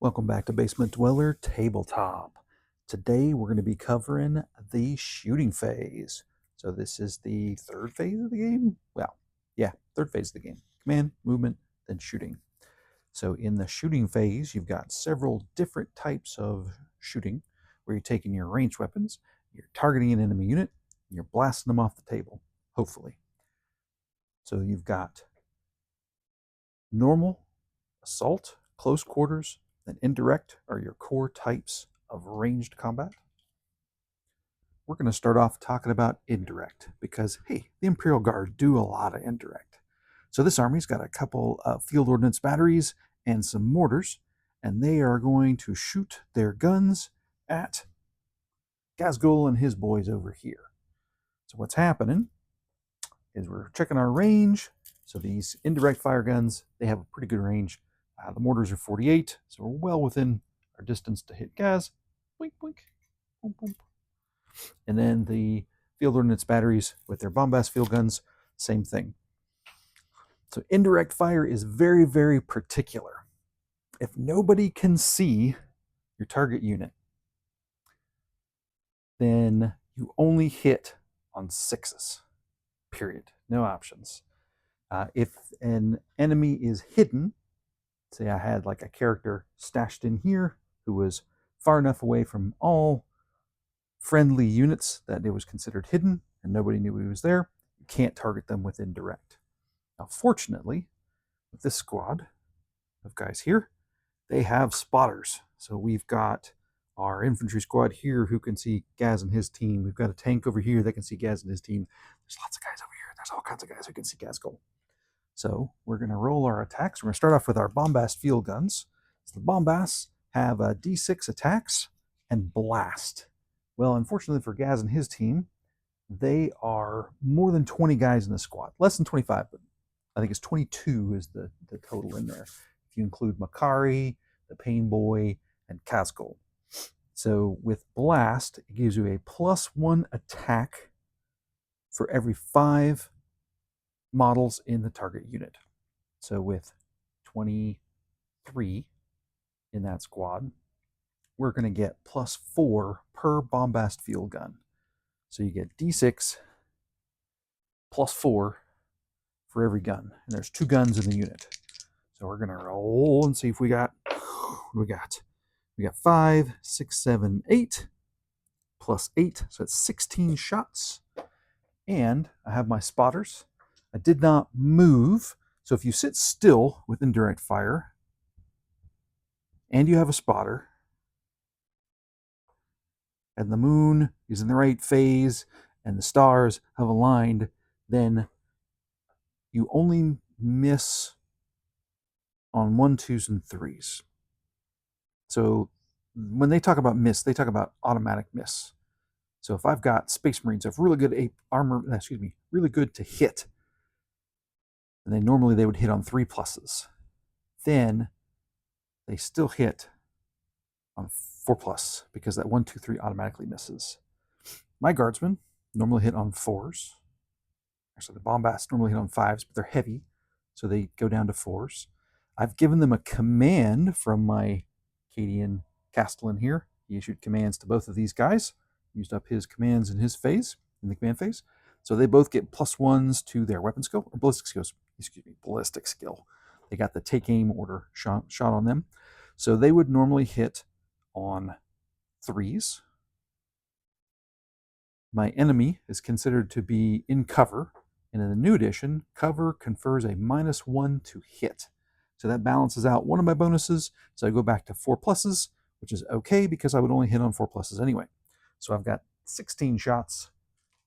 Welcome back to Basement Dweller Tabletop. Today we're going to be covering the shooting phase. So this is the third phase of the game? Well, yeah, third phase of the game. Command, movement, then shooting. So in the shooting phase, you've got several different types of shooting where you're taking your ranged weapons, you're targeting an enemy unit, and you're blasting them off the table, hopefully. So you've got normal, assault, close quarters, and indirect are your core types of ranged combat. We're going to start off talking about indirect because, hey, the Imperial Guard do a lot of indirect. So this army's got a couple of field ordnance batteries and some mortars, and they are going to shoot their guns at Gazgul and his boys over here. So what's happening is we're checking our range. So these indirect fire guns, they have a pretty good range. The mortars are 48, so we're well within our distance to hit Gaz. Blink, blink, boom, boom. And then the field ordnance batteries with their bombast field guns, same thing. So indirect fire is very, very particular. If nobody can see your target unit, then you only hit on sixes, period. No options. If an enemy is hidden, say I had like a character stashed in here who was far enough away from all friendly units that it was considered hidden and nobody knew he was there, you can't target them with indirect. Now, fortunately, with this squad of guys here, they have spotters. So we've got our infantry squad here who can see Gaz and his team. We've got a tank over here that can see Gaz and his team. There's lots of guys over here. There's all kinds of guys who can see Gazgul. So we're going to roll our attacks. We're going to start off with our bombast field guns. So the bombasts have a D6 attacks and blast. Well, unfortunately for Gaz and his team, they are more than 20 guys in the squad. Less than 25, but I think it's 22 is the total in there. If you include Makari, the Pain Boy, and Kazgul. So with blast, it gives you a +1 attack for every 5 models in the target unit. So with 23 in that squad, we're going to get +4 per bombast field gun. So you get D6 +4 for every gun. And there's 2 guns in the unit. So we're going to roll and see if we got, we got 5, 6, 7, 8, +8. So it's 16 shots. And I have my spotters. I did not move. So if you sit still with indirect fire and you have a spotter and the moon is in the right phase and the stars have aligned, then you only miss on 1s, 2s, and 3s. So when they talk about miss, they talk about automatic miss. So if I've got Space Marines of really good really good to hit, and then normally they would hit on 3 pluses, then they still hit on 4 plus because that 1, 2, 3 automatically misses. My guardsmen normally hit on 4s. Actually, the bombasts normally hit on 5s, but they're heavy, so they go down to 4s. I've given them a command from my Cadian Castellan here. He issued commands to both of these guys, used up his commands in his phase, in the command phase. So they both get +1s to their weapon skill, or ballistic skills, ballistic skill. They got the take aim order shot on them. So they would normally hit on 3s. My enemy is considered to be in cover, and in the new edition, cover confers a -1 to hit. So that balances out one of my bonuses, so I go back to 4 pluses, which is okay because I would only hit on 4 pluses anyway. So I've got 16 shots.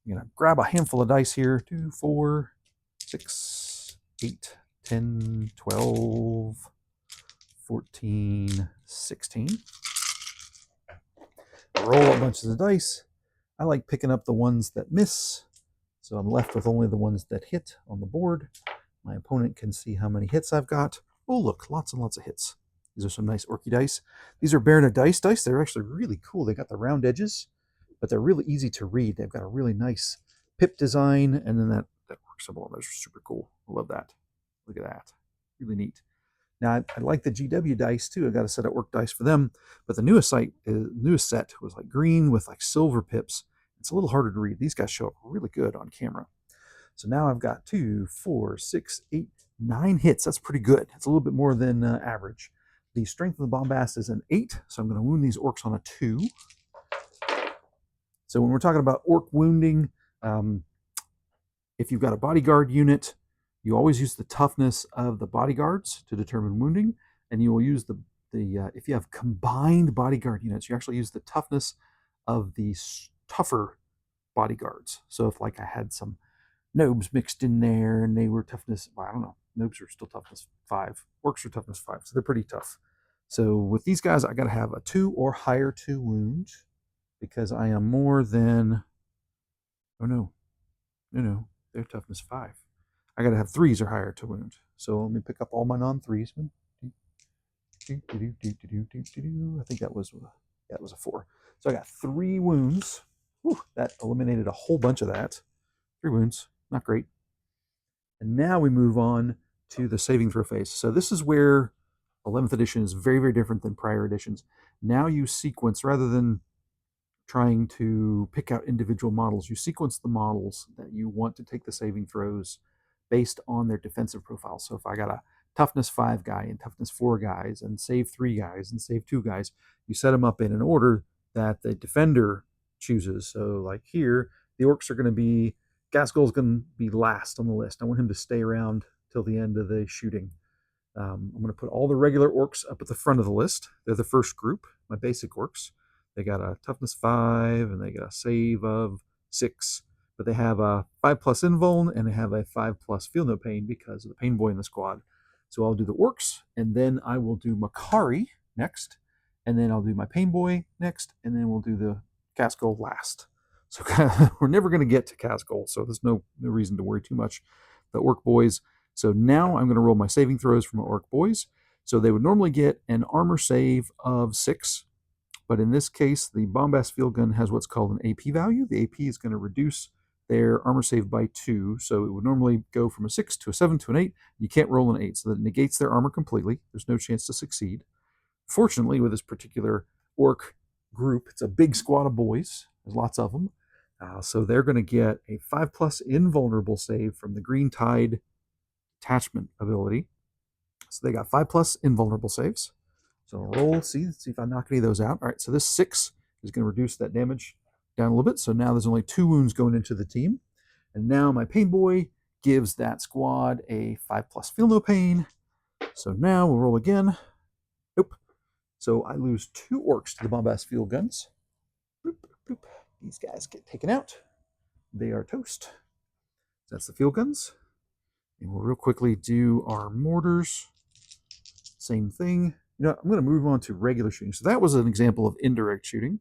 I'm going to grab a handful of dice here. 2, 4, 6, 8, 10, 12, 14, 16. Roll a bunch of the dice. I like picking up the ones that miss, so I'm left with only the ones that hit on the board. My opponent can see how many hits I've got. Oh, look, lots and lots of hits. These are some nice Orky dice. These are Baronet dice. They're actually really cool. They got the round edges, but they're really easy to read. They've got a really nice pip design, and then that orc symbol. Those are super cool. I love that. Look at that. Really neat. Now, I like the GW dice too. I got a set of orc dice for them, but the newest set was like green with like silver pips. It's a little harder to read. These guys show up really good on camera. So now I've got 2, 4, 6, 8, 9 hits. That's pretty good. It's a little bit more than average. The strength of the bombast is an 8, so I'm going to wound these orcs on a 2. So when we're talking about orc wounding, if you've got a bodyguard unit, you always use the toughness of the bodyguards to determine wounding, and you will use the if you have combined bodyguard units, you actually use the toughness of the tougher bodyguards. So if like I had some Nobes mixed in there, and they were toughness, well, I don't know, Nobes are still toughness 5, orcs are toughness 5, so they're pretty tough. So with these guys, I got to have a 2 or higher to wound, because I am more than, oh no, they're toughness 5. I got to have 3s or higher to wound. So let me pick up all my non-3s. I think that was a 4. So I got 3 wounds. Whew, that eliminated a whole bunch of that. 3 wounds, not great. And now we move on to the saving throw phase. So this is where 11th edition is very, very different than prior editions. Now you sequence, rather than trying to pick out individual models, you sequence the models that you want to take the saving throws based on their defensive profile. So if I got a toughness 5 guy and toughness 4 guys and save 3 guys and save 2 guys, you set them up in an order that the defender chooses. So like here, the orcs are going to be, Gaskell's going to be last on the list. I want him to stay around till the end of the shooting. I'm going to put all the regular orcs up at the front of the list. They're the first group, my basic orcs. They got a toughness 5 and they got a save of 6. But they have a 5+ invuln and they have a 5+ feel no pain because of the pain boy in the squad. So I'll do the orcs, and then I will do Makari next, and then I'll do my pain boy next, and then we'll do the Gaskell last. So we're never going to get to Gaskell, so there's no reason to worry too much. The orc boys. So now I'm going to roll my saving throws for my orc boys. So they would normally get an armor save of 6, but in this case, the bombast field gun has what's called an AP value. The AP is going to reduce their armor save by 2, so it would normally go from a 6 to a 7 to an 8. You can't roll an 8, so that negates their armor completely. There's no chance to succeed. Fortunately, with this particular orc group, it's a big squad of boys. There's lots of them. So they're going to get a 5+ invulnerable save from the Green Tide attachment ability. So they got 5+ invulnerable saves. So roll, see if I knock any of those out. All right, so this 6 is going to reduce that damage down a little bit. So now there's only 2 wounds going into the team. And now my pain boy gives that squad a 5+ feel no pain. So now we'll roll again. Nope. So I lose 2 orcs to the bombast field guns. Boop, boop. These guys get taken out. They are toast. That's the field guns. And we'll real quickly do our mortars. Same thing. You know, I'm going to move on to regular shooting. So that was an example of indirect shooting.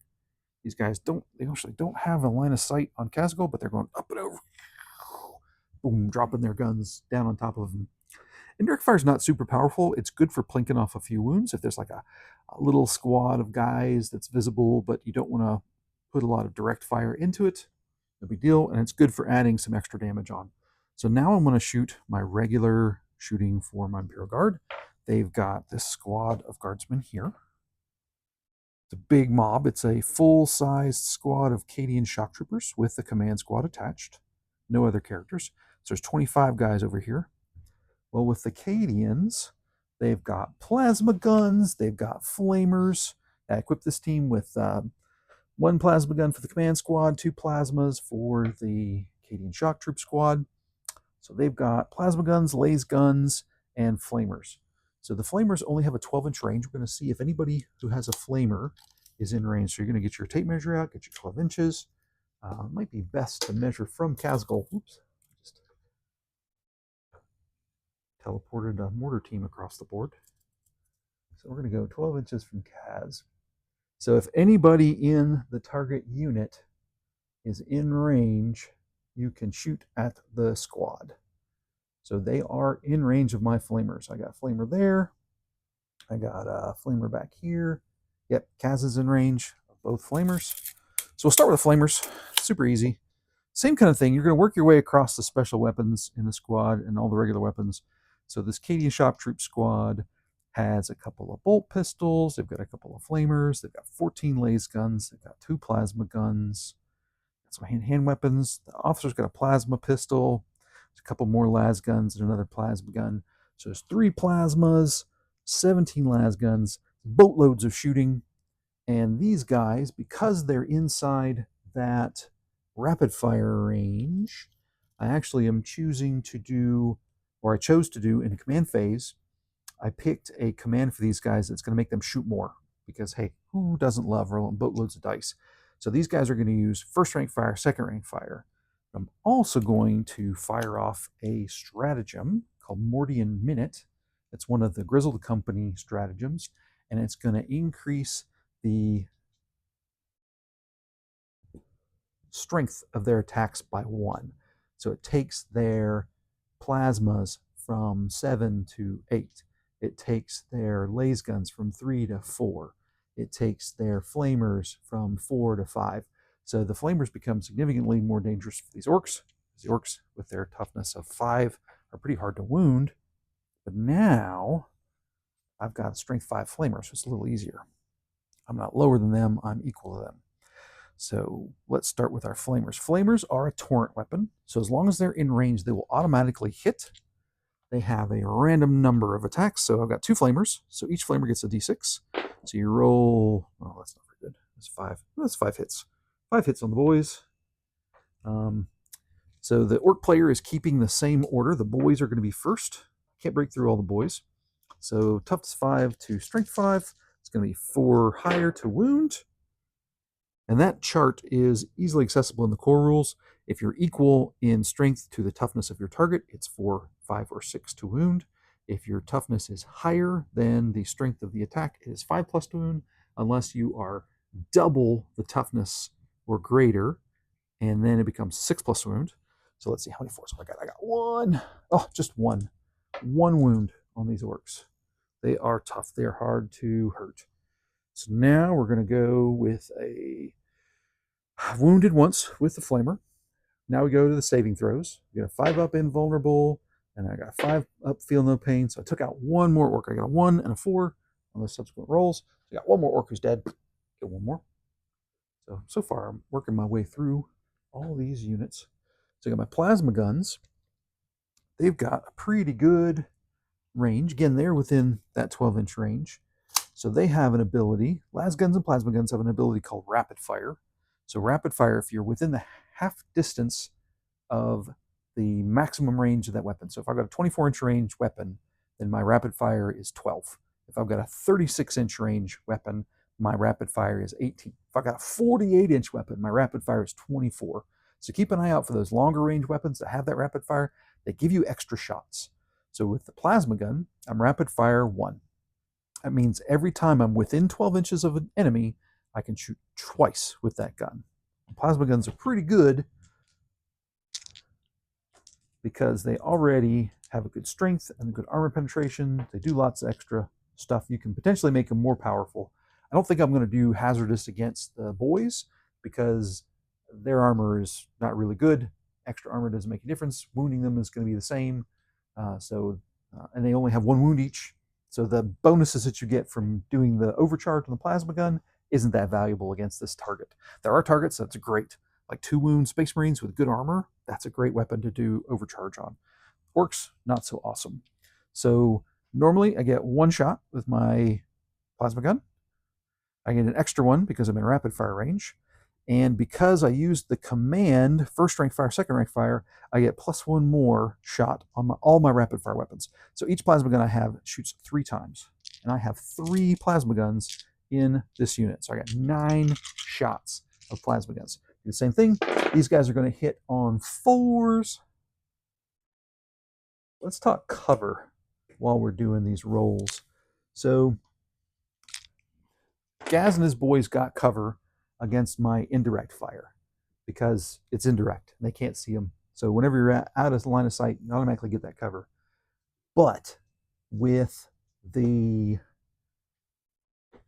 These guys actually don't have a line of sight on Gaskell, but they're going up and over. Boom, dropping their guns down on top of them. Indirect fire is not super powerful. It's good for plinking off a few wounds. If there's like a little squad of guys that's visible, but you don't want to put a lot of direct fire into it, no big deal. And it's good for adding some extra damage on. So now I'm going to shoot my regular shooting for my Imperial Guard. They've got this squad of guardsmen here. It's a big mob. It's a full-sized squad of Cadian shock troopers with the command squad attached. No other characters. So there's 25 guys over here. Well, with the Cadians, they've got plasma guns. They've got flamers. I equipped this team with 1 plasma gun for the command squad, 2 plasmas for the Cadian shock troop squad. So they've got plasma guns, laser guns, and flamers. So the flamers only have a 12-inch range. We're going to see if anybody who has a flamer is in range. So you're going to get your tape measure out, get your 12 inches. It might be best to measure from Gaskell. Oops, just teleported a mortar team across the board. So we're going to go 12 inches from Kaz. So if anybody in the target unit is in range, you can shoot at the squad. So they are in range of my flamers. I got a flamer there. I got a flamer back here. Yep, Kaz is in range of both flamers. So we'll start with the flamers. Super easy. Same kind of thing. You're going to work your way across the special weapons in the squad and all the regular weapons. So this Cadian shock troop squad, has a couple of bolt pistols. They've got a couple of flamers. They've got 14 laser guns. They've got 2 plasma guns. That's my hand weapons. The officer's got a plasma pistol. There's a couple more las guns and another plasma gun. So there's 3 plasmas, 17 las guns, boatloads of shooting. And these guys, because they're inside that rapid fire range, I actually am choosing to do, or I chose to do in the command phase, I picked a command for these guys that's going to make them shoot more. Because, hey, who doesn't love rolling boatloads of dice? So these guys are going to use first rank fire, second rank fire. I'm also going to fire off a stratagem called Mordian Minute. It's one of the Grizzled Company stratagems, and it's going to increase the strength of their attacks by 1. So it takes their plasmas from 7 to 8. It takes their laser guns from 3 to 4. It takes their flamers from 4 to 5. So the flamers become significantly more dangerous for these orcs. The orcs, with their toughness of 5, are pretty hard to wound. But now I've got a strength 5 flamer, so it's a little easier. I'm not lower than them, I'm equal to them. So let's start with our flamers. Flamers are a torrent weapon, so as long as they're in range, they will automatically hit. They have a random number of attacks, so I've got 2 flamers, so each flamer gets a d6. So you roll, oh, that's not very good. That's 5. That's 5 hits. 5 hits on the boys. So the orc player is keeping the same order. The boys are going to be first. Can't break through all the boys. So toughness 5 to strength 5. It's going to be 4 higher to wound. And that chart is easily accessible in the core rules. If you're equal in strength to the toughness of your target, it's 4, 5, or 6 to wound. If your toughness is higher than the strength of the attack, it is 5 plus to wound, unless you are double the toughness or greater, and then it becomes 6 plus to wound. So let's see, how many 4s have I got? I got 1. Oh, just 1. 1 wound on these orcs. They are tough. They are hard to hurt. So now we're going to go with a wounded once with the flamer. Now we go to the saving throws. We got a 5 up invulnerable, and I got a 5 up feel no pain. So I took out 1 more orc. I got a 1 and a 4 on the subsequent rolls. So I got 1 more orc who's dead. Get 1 more. So far I'm working my way through all these units. So I got my plasma guns. They've got a pretty good range. Again, they're within that 12-inch range. So they have an ability, las guns and plasma guns have an ability called rapid fire. So rapid fire, if you're within the half distance of the maximum range of that weapon. So if I've got a 24-inch range weapon, then my rapid fire is 12. If I've got a 36-inch range weapon, my rapid fire is 18. If I've got a 48-inch weapon, my rapid fire is 24. So keep an eye out for those longer range weapons that have that rapid fire. They give you extra shots. So with the plasma gun, I'm rapid fire 1. That means every time I'm within 12 inches of an enemy, I can shoot twice with that gun. Plasma guns are pretty good because they already have a good strength and a good armor penetration. They do lots of extra stuff. You can potentially make them more powerful. I don't think I'm going to do hazardous against the boys because their armor is not really good. Extra armor doesn't make a difference. Wounding them is going to be the same. And they only have 1 wound each. So the bonuses that you get from doing the overcharge on the plasma gun isn't that valuable against this target. There are targets that's great, like 2 wound Space Marines with good armor. That's a great weapon to do overcharge on. Orcs, not so awesome. So normally I get 1 shot with my plasma gun. I get an extra 1 because I'm in rapid fire range. And because I used the command, first rank fire, second rank fire, I get +1 more shot on all my rapid fire weapons. So each plasma gun I have shoots 3 times. And I have 3 plasma guns in this unit. So I got 9 shots of plasma guns. Do the same thing. These guys are going to hit on 4s. Let's talk cover while we're doing these rolls. So Gaz and his boys got cover against my indirect fire because it's indirect and they can't see them. So whenever you're out of line of sight, you automatically get that cover. But with the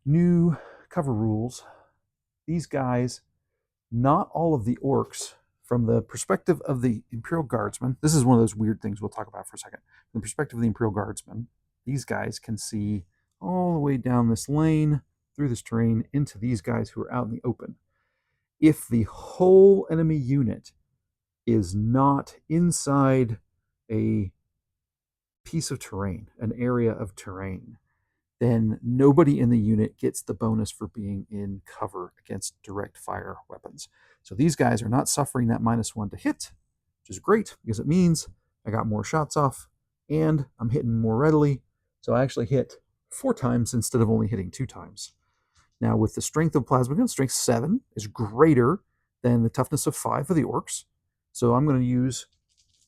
new cover rules, these guys, not all of the orcs, from the perspective of the Imperial Guardsmen, this is one of those weird things we'll talk about for a second. From the perspective of the Imperial Guardsmen, these guys can see all the way down this lane, through this terrain, into these guys who are out in the open. If the whole enemy unit is not inside a piece of terrain, an area of terrain, then nobody in the unit gets the bonus for being in cover against direct fire weapons. So these guys are not suffering that -1 to hit, which is great because it means I got more shots off and I'm hitting more readily. So I actually hit 4 times instead of only hitting 2 times. Now with the strength of plasma gun, strength 7 is greater than the toughness of 5 for the orcs. So I'm going to use,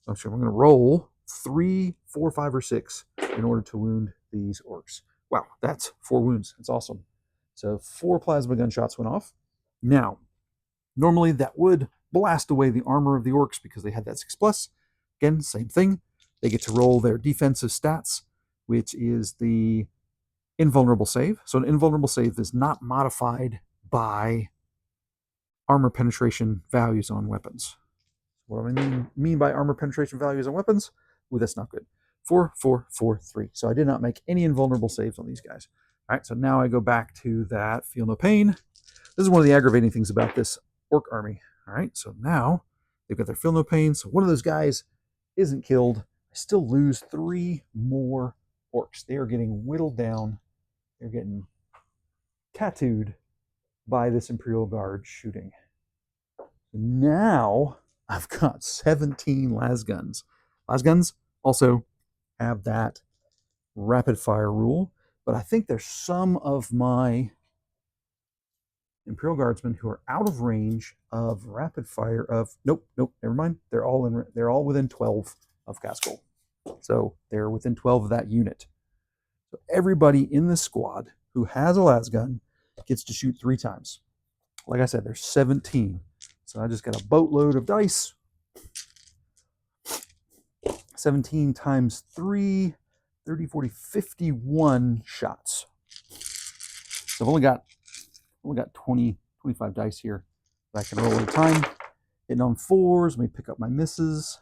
I'm going to roll 3, 4, 5, or 6 in order to wound these orcs. Wow, that's 4 wounds. That's awesome. So 4 plasma gunshots went off. Now, normally that would blast away the armor of the orcs because they had that 6+. Again, same thing. They get to roll their defensive stats, which is the invulnerable save. So an invulnerable save is not modified by armor penetration values on weapons. What do I mean by armor penetration values on weapons? Ooh, that's not good. 4, 4, 4, 3. So I did not make any invulnerable saves on these guys. All right, so now I go back to that feel no pain. This is one of the aggravating things about this orc army. All right, so now they've got their feel no pain. So one of those guys isn't killed. I still lose 3 more orcs. They are getting whittled down. They're getting tattooed by this Imperial Guard shooting. Now I've got 17 lasguns. Lasguns also have that rapid fire rule, but I think there's some of my Imperial Guardsmen who are out of range of rapid fire of nope, never mind. They're all within 12 of Cascoll. So they're within 12 of that unit. So everybody in the squad who has a lasgun gets to shoot 3 times. Like I said, there's 17. So I just got a boatload of dice. 17 times 3, 30, 40, 51 shots. So I've only got 25 dice here that I can roll at a time. Hitting on 4s, let me pick up my misses.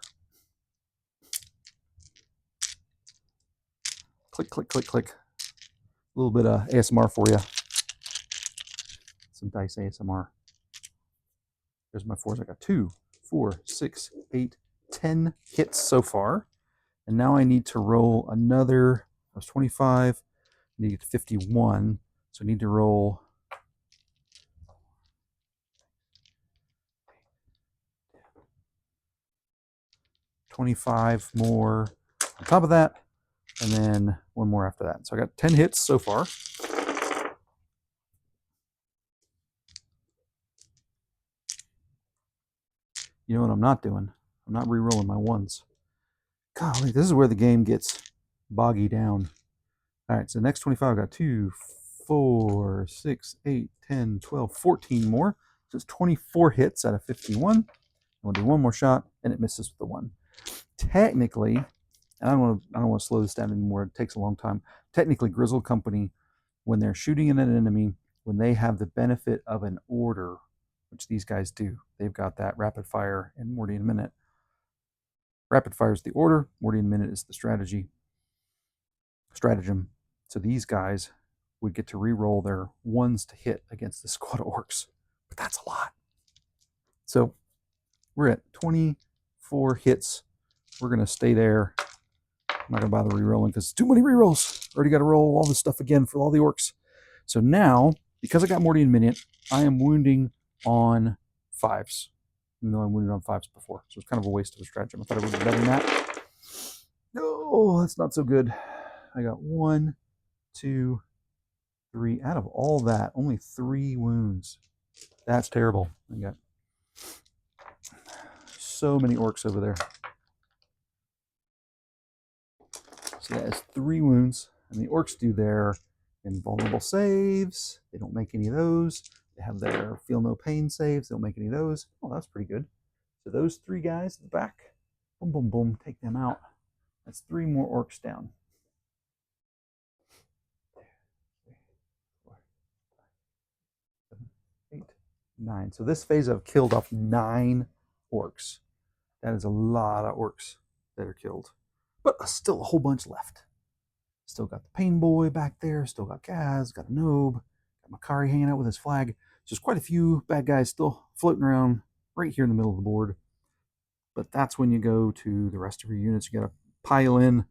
Click, click, click, click. A little bit of ASMR for you. Some dice ASMR. There's my 4s. I got 2, 4, 6, 8, 10 hits so far. And now I need to roll another, that was 25, I need to get to 51. So I need to roll 25 more on top of that, and then 1 more after that. So I got 10 hits so far. You know what I'm not doing? I'm not re-rolling my 1s. Golly, this is where the game gets boggy down. All right, so next 25, I got 2, 4, 6, 8, 10, 12, 14 more. So it's 24 hits out of 51. I'm gonna do 1 more shot, and it misses with the 1. Technically, and I don't want to slow this down anymore. It takes a long time. Technically, Grizzle Company, when they're shooting at an enemy, when they have the benefit of an order, which these guys do, they've got that rapid fire and Morty in a minute. Rapid fire is the order, Morty in a minute is the stratagem. So these guys would get to re-roll their 1s to hit against the squad of orcs. But that's a lot. So we're at 24 hits. We're going to stay there. I'm not going to bother re-rolling because it's too many re-rolls. Already got to roll all this stuff again for all the orcs. So now, because I got Morty in a minute, I am wounding on 5s. Even though I wounded on 5s before. So it's kind of a waste of a stratagem. I thought I would be better than that. No, that's not so good. I got 1, 2, 3. Out of all that, only 3 wounds. That's terrible. I got so many orcs over there. So that is 3 wounds. And the orcs do their invulnerable saves. They don't make any of those. They have their feel no pain saves. They don't make any of those. Oh, that's pretty good. So those 3 guys at the back, boom, boom, boom, take them out. That's 3 more orcs down. 8, 9. So this phase I've killed off 9 orcs. That is a lot of orcs that are killed. But still a whole bunch left. Still got the Pain Boy back there. Still got Gaz. Got a Nobe. Got Makari hanging out with his flag. So there's quite a few bad guys still floating around right here in the middle of the board. But that's when you go to the rest of your units. You got to pile in.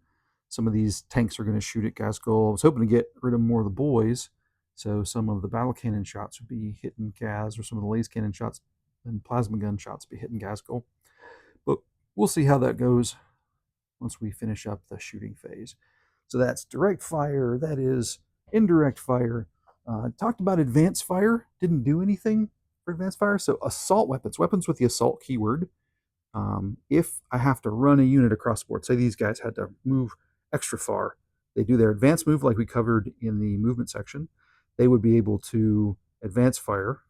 Some of these tanks are going to shoot at Gaskell. I was hoping to get rid of more of the boys, so some of the battle cannon shots would be hitting Gaz, or some of the laser cannon shots and plasma gun shots would be hitting Gaskell. But we'll see how that goes once we finish up the shooting phase. So that's direct fire. That is indirect fire. Talked about advanced fire. Didn't do anything for advanced fire. So assault weapons, weapons with the assault keyword. If I have to run a unit across the board, say these guys had to move extra far, they do their advanced move like we covered in the movement section, they would be able to advance fire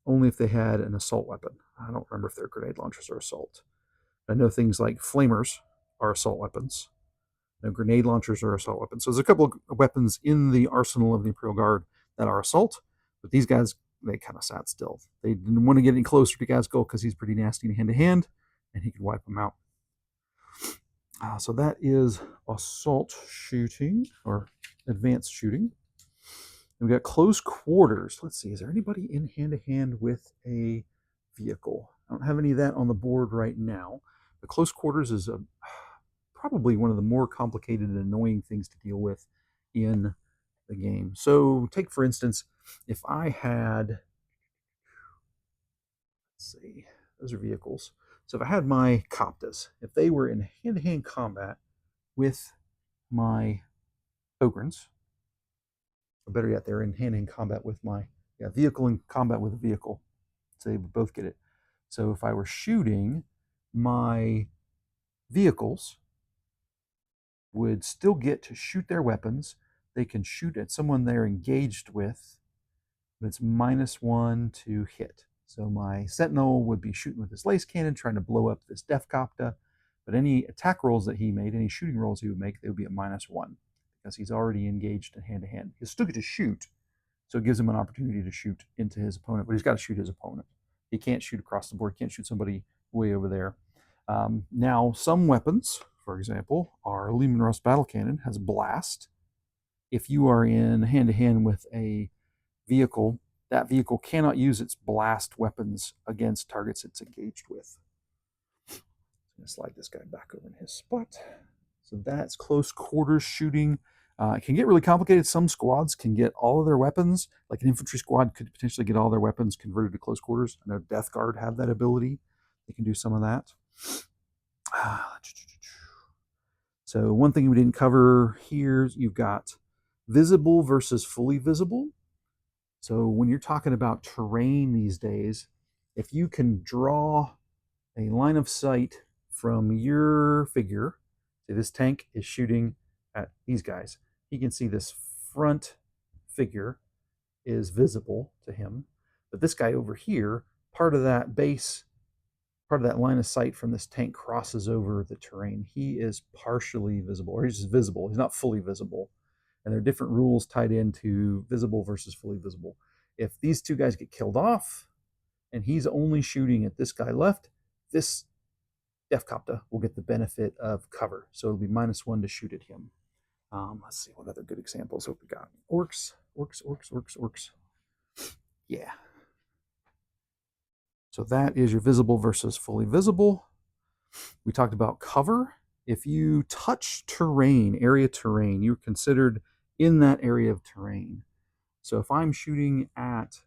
only if they had an assault weapon. I don't remember if they're grenade launchers or assault. I know things like flamers are assault weapons. No, grenade launchers are assault weapons. So there's a couple of weapons in the arsenal of the Imperial Guard that are assault, but these guys, they kind of sat still. They didn't want to get any closer to Gaskell because he's pretty nasty hand-to-hand, and he could wipe them out. So that is assault shooting, or advanced shooting. And we got close quarters. Let's see, is there anybody in hand-to-hand with a vehicle? I don't have any of that on the board right now. The close quarters is probably one of the more complicated and annoying things to deal with in the game. So take, for instance, if I had, let's see, those are vehicles. So if I had my Coptas, if they were in hand-to-hand combat with my Ogrins, or better yet, they're in hand-to-hand combat with my vehicle in combat with a vehicle, so they would both get it. So if I were shooting, my vehicles would still get to shoot their weapons. They can shoot at someone they're engaged with, but it's -1 to hit. So my Sentinel would be shooting with his lace cannon, trying to blow up this Death Copta, but any attack rolls that he made, any shooting rolls he would make, they would be at -1 because he's already engaged in hand-to-hand. He'll still get to shoot, so it gives him an opportunity to shoot into his opponent, but he's got to shoot his opponent. He can't shoot across the board, can't shoot somebody way over there. Now, some weapons, for example, our Lehman Russ Battle Cannon has Blast. If you are in hand-to-hand with a vehicle, that vehicle cannot use its blast weapons against targets it's engaged with. I'm going to slide this guy back over in his spot. So that's close quarters shooting. It can get really complicated. Some squads can get all of their weapons, like an infantry squad could potentially get all their weapons converted to close quarters. I know Death Guard have that ability. They can do some of that. So one thing we didn't cover here, you've got visible versus fully visible. So when you're talking about terrain these days, if you can draw a line of sight from your figure, say this tank is shooting at these guys, he can see this front figure is visible to him, but this guy over here, part of that base, part of that line of sight from this tank crosses over the terrain. He is partially visible, or he's just visible. He's not fully visible. And there are different rules tied into visible versus fully visible. If these two guys get killed off, and he's only shooting at this guy left, this Def Copta will get the benefit of cover. So it'll be -1 to shoot at him. Let's see what other good examples have we got. Orcs. Yeah. So that is your visible versus fully visible. We talked about cover. If you touch terrain, area terrain, you're considered in that area of terrain. So if I'm shooting at,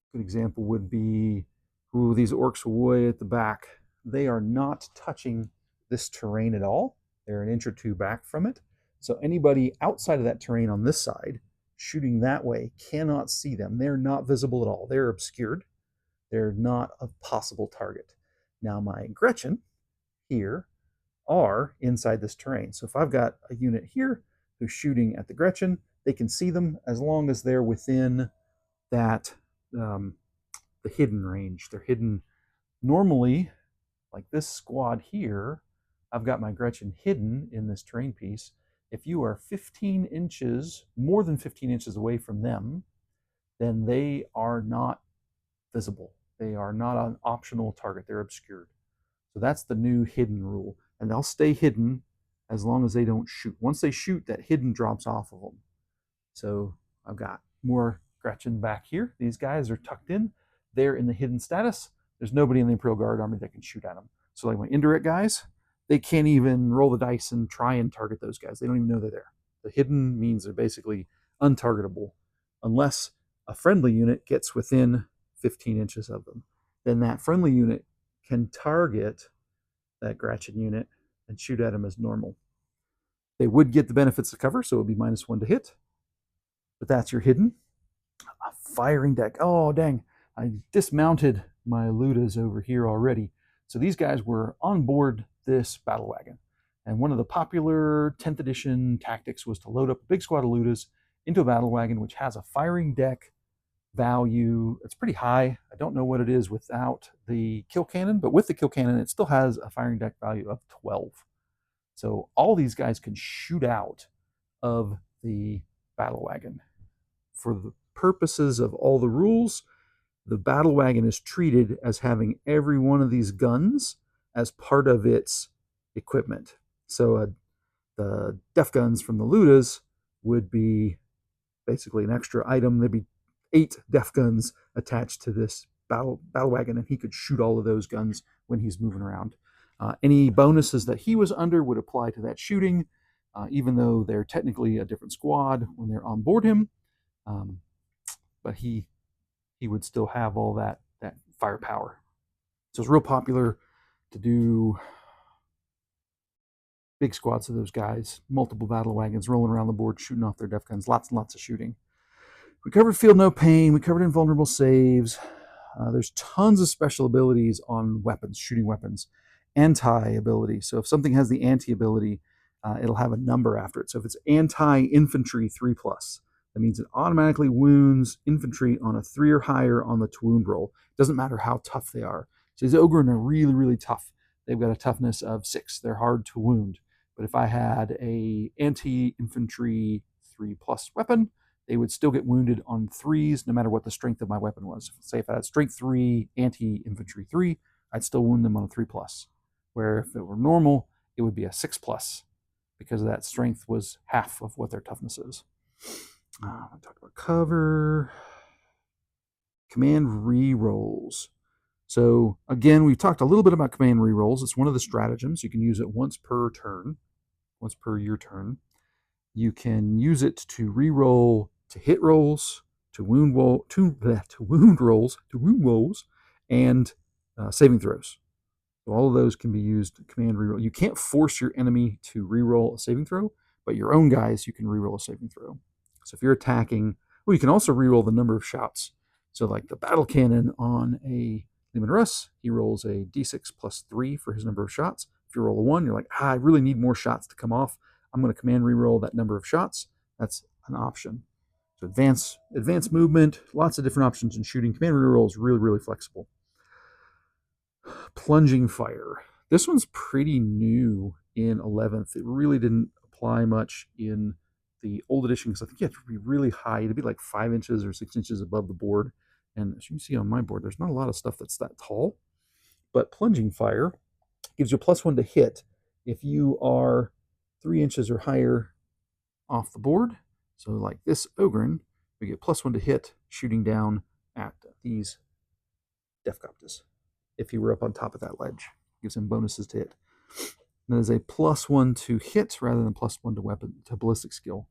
a good example would be, these orcs way at the back. They are not touching this terrain at all. They're an inch or two back from it. So anybody outside of that terrain on this side, shooting that way, cannot see them. They're not visible at all. They're obscured. They're not a possible target. Now my Gretchen here are inside this terrain. So if I've got a unit here who's shooting at the Gretchen, they can see them as long as they're within that the hidden range. They're hidden normally, like this squad here. I've got my Gretchen hidden in this terrain piece. If you are 15 inches, more than 15 inches away from them, then they are not visible. They are not an optional target. They're obscured. So that's the new hidden rule. And they'll stay hidden as long as they don't shoot. Once they shoot, that hidden drops off of them. So I've got more Gretchen back here. These guys are tucked in. They're in the hidden status. There's nobody in the Imperial Guard army that can shoot at them. So like my indirect guys, they can't even roll the dice and try and target those guys. They don't even know they're there. The hidden means they're basically untargetable unless a friendly unit gets within 15 inches of them. Then that friendly unit can target that Gretchen unit and shoot at them as normal. They would get the benefits of cover, so it would be -1 to hit. But that's your hidden. A firing deck. Oh, dang. I dismounted my Ludas over here already. So these guys were on board this battle wagon. And one of the popular 10th edition tactics was to load up a big squad of Ludas into a battle wagon, which has a firing deck value. It's pretty high. I don't know what it is without the kill cannon, but with the kill cannon, it still has a firing deck value of 12. So all these guys can shoot out of the battle wagon. For the purposes of all the rules, the battle wagon is treated as having every one of these guns as part of its equipment. So the def guns from the Ludas would be basically an extra item. There'd be 8 def guns attached to this battle wagon, and he could shoot all of those guns when he's moving around. Any bonuses that he was under would apply to that shooting, even though they're technically a different squad when they're on board him. But he would still have all that firepower. So it's real popular to do big squads of those guys, multiple battle wagons rolling around the board, shooting off their def guns, lots and lots of shooting. We covered Feel No Pain, we covered Invulnerable Saves. There's tons of special abilities on weapons, shooting weapons. Anti-ability. So if something has the anti-ability, it'll have a number after it. So if it's anti-infantry 3+, that means it automatically wounds infantry on a 3 or higher on the to wound roll. It doesn't matter how tough they are. So these Ogryn are really, really tough. They've got a toughness of 6. They're hard to wound. But if I had a anti-infantry 3+ weapon, they would still get wounded on 3s no matter what the strength of my weapon was. Say if I had strength 3, anti-infantry 3, I'd still wound them on a 3+. Where if it were normal, it would be a 6+, because that strength was half of what their toughness is. I talked about cover. Command rerolls. So again, we've talked a little bit about command rerolls. It's one of the stratagems. You can use it once per turn, once per your turn. You can use it to reroll to hit rolls, to wound rolls, and saving throws. So all of those can be used to command reroll. You can't force your enemy to reroll a saving throw, but your own guys, you can reroll a saving throw. So if you're attacking, well, you can also reroll the number of shots. So like the battle cannon on a Leman Russ, he rolls a d6 plus 3 for his number of shots. If you roll a 1, you're like, I really need more shots to come off. I'm going to command reroll that number of shots. That's an option. So advanced movement, lots of different options in shooting. Command reroll is really, really flexible. Plunging fire. This one's pretty new in 11th. It really didn't apply much in the old edition because I think you have to be really high to be like 5 inches or 6 inches above the board. And as you can see on my board, there's not a lot of stuff that's that tall. But plunging fire gives you a +1 to hit if you are 3 inches or higher off the board. So like this Ogryn, we get +1 to hit shooting down at these Defcoptas. If he were up on top of that ledge, gives him bonuses to hit. That is a +1 to hit rather than +1 to weapon to ballistic skill.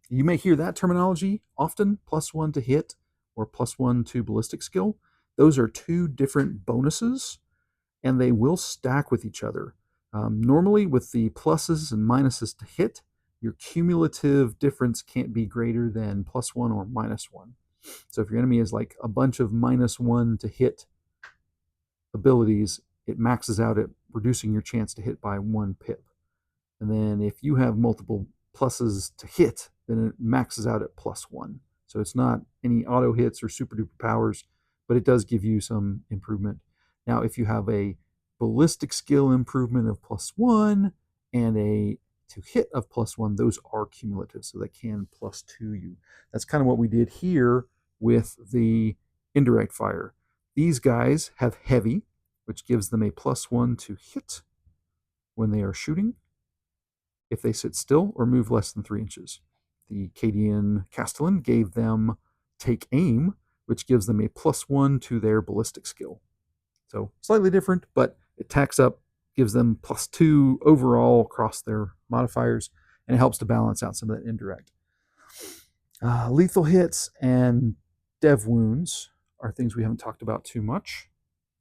You may hear that terminology often, +1 to hit or +1 to ballistic skill. Those are 2 different bonuses, and they will stack with each other. Normally, with the pluses and minuses to hit, your cumulative difference can't be greater than +1 or -1. So if your enemy is like a bunch of -1 to hit abilities, it maxes out at reducing your chance to hit by 1 pip. And then if you have multiple pluses to hit, then it maxes out at +1. So it's not any auto hits or super duper powers, but it does give you some improvement. Now, if you have a ballistic skill improvement of +1 and a to hit of +1, those are cumulative, so they can +2 you. That's kind of what we did here with the indirect fire. These guys have heavy, which gives them a +1 to hit when they are shooting. if they sit still or move less than 3 inches. The Cadian Castellan gave them take aim, which gives them a +1 to their ballistic skill. So slightly different, but it tacks up, gives them +2 overall across their modifiers, and it helps to balance out some of that indirect. Lethal hits and dev wounds are things we haven't talked about too much.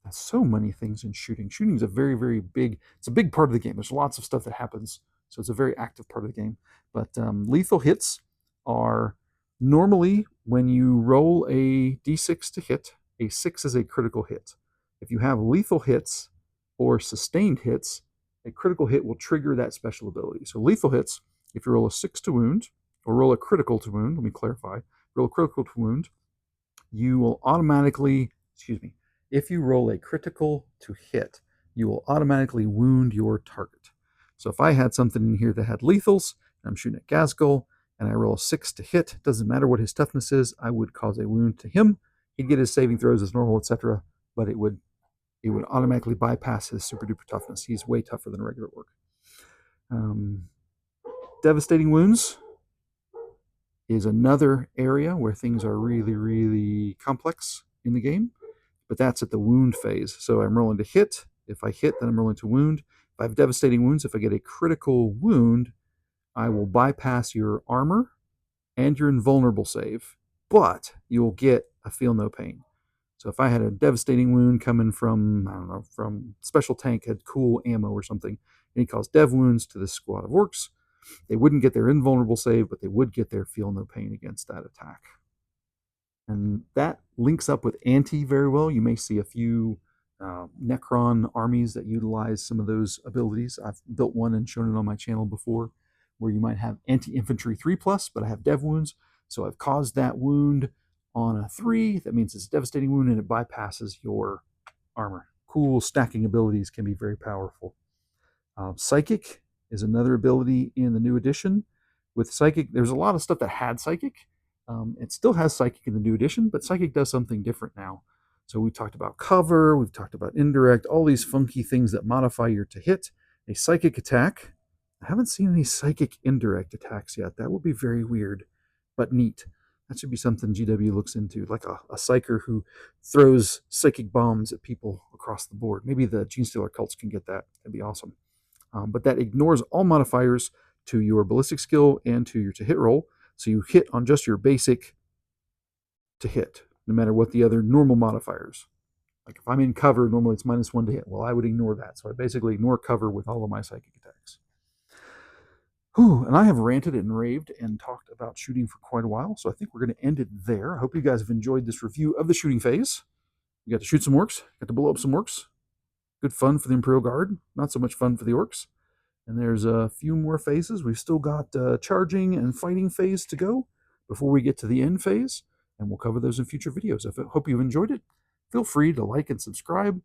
There's so many things in shooting. Shooting is a very, very big, it's a big part of the game. There's lots of stuff that happens, so it's a very active part of the game. But lethal hits are normally when you roll a d6 to hit, a 6 is a critical hit. If you have lethal hits or sustained hits, a critical hit will trigger that special ability. So lethal hits, if you roll a 6 to wound, or roll a critical to wound, let me clarify, roll a critical to wound, you will automatically, if you roll a critical to hit, you will automatically wound your target. So if I had something in here that had lethals, and I'm shooting at Gazgul, and I roll a 6 to hit, doesn't matter what his toughness is, I would cause a wound to him. He'd get his saving throws as normal, etc., but it would automatically bypass his super duper toughness. He's way tougher than a regular orc. Devastating wounds is another area where things are really, really complex in the game, but that's at the wound phase. So I'm rolling to hit. If I hit, then I'm rolling to wound. If I have devastating wounds, if I get a critical wound, I will bypass your armor and your invulnerable save, but you'll get a feel no pain. So if I had a devastating wound coming from, I don't know, from special tank, had cool ammo or something, and he caused dev wounds to this squad of orcs, they wouldn't get their invulnerable save, but they would get their feel no pain against that attack. And that links up with anti very well. You may see a few Necron armies that utilize some of those abilities. I've built one and shown it on my channel before, where you might have anti-infantry 3+, but I have dev wounds. So I've caused that wound on a 3. That means it's a devastating wound and it bypasses your armor. Cool stacking abilities can be very powerful. Psychic is another ability in the new edition. With Psychic, there's a lot of stuff that had Psychic. It still has Psychic in the new edition, but Psychic does something different now. So we talked about cover, we've talked about indirect, all these funky things that modify your to hit. A Psychic attack. I haven't seen any Psychic indirect attacks yet. That would be very weird, but neat. That should be something GW looks into, like a psyker who throws psychic bombs at people across the board. Maybe the Genestealer cults can get that. That'd be awesome. But that ignores all modifiers to your ballistic skill and to your to hit roll. So you hit on just your basic to hit, no matter what the other normal modifiers. Like if I'm in cover, normally it's -1 to hit. Well, I would ignore that. So I basically ignore cover with all of my psychic attacks. Whew, and I have ranted and raved and talked about shooting for quite a while, so I think we're going to end it there. I hope you guys have enjoyed this review of the shooting phase. We got to shoot some orcs, got to blow up some orcs. Good fun for the Imperial Guard, not so much fun for the orcs. And there's a few more phases. We've still got charging and fighting phase to go before we get to the end phase, and we'll cover those in future videos. I hope you've enjoyed it. Feel free to like and subscribe.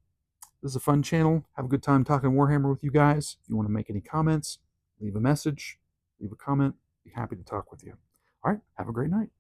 This is a fun channel. Have a good time talking Warhammer with you guys. If you want to make any comments, leave a message, leave a comment. Be happy to talk with you. All right, have a great night.